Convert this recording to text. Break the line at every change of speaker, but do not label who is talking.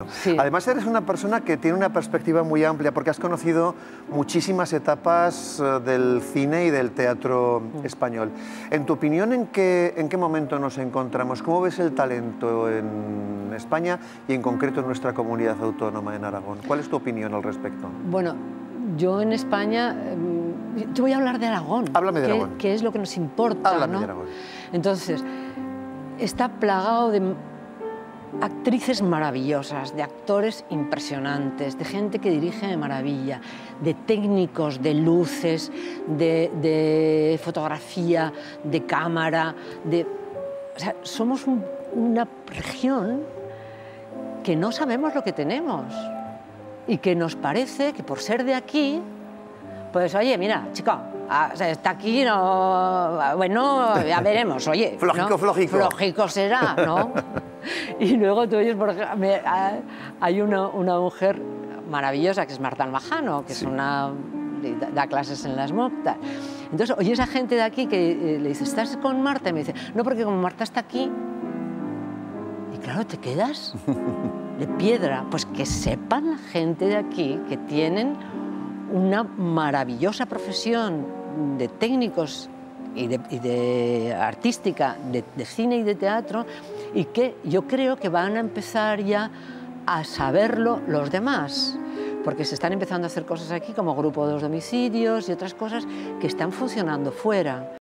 Sí.
Además, eres una persona que tiene una perspectiva muy amplia porque has conocido muchísimas etapas del cine y del teatro español. En tu opinión, ¿en qué momento nos encontramos? ¿Cómo ves el talento en España y en concreto en nuestra comunidad autónoma en Aragón? ¿Cuál es tu opinión al respecto?
Bueno, yo en España, te voy a hablar de Aragón.
Háblame de Aragón.
Que es lo que nos importa,
Háblame
¿no?
de Aragón.
Entonces, está plagado de actrices maravillosas, de actores impresionantes, de gente que dirige de maravilla, de técnicos, de luces, de fotografía, de cámara, o sea, somos una región que no sabemos lo que tenemos y que nos parece que por ser de aquí, pues oye, mira, chico, o sea, está aquí, no, bueno, ya veremos, oye.
Flojico,
¿no?
flojico.
Flojico será, ¿no? Y luego tú oyes, por ejemplo, hay una mujer maravillosa que es Marta Almajano, que es da clases en las MOC. Entonces, oye, esa gente de aquí que le dice, ¿estás con Marta? Y me dice, no, porque como Marta está aquí, y claro, te quedas de piedra. Pues que sepan la gente de aquí que tienen una maravillosa profesión de técnicos y de artística, de cine y de teatro, y que yo creo que van a empezar ya a saberlo los demás, porque se están empezando a hacer cosas aquí como Grupo 2 Domicilios y otras cosas que están funcionando fuera.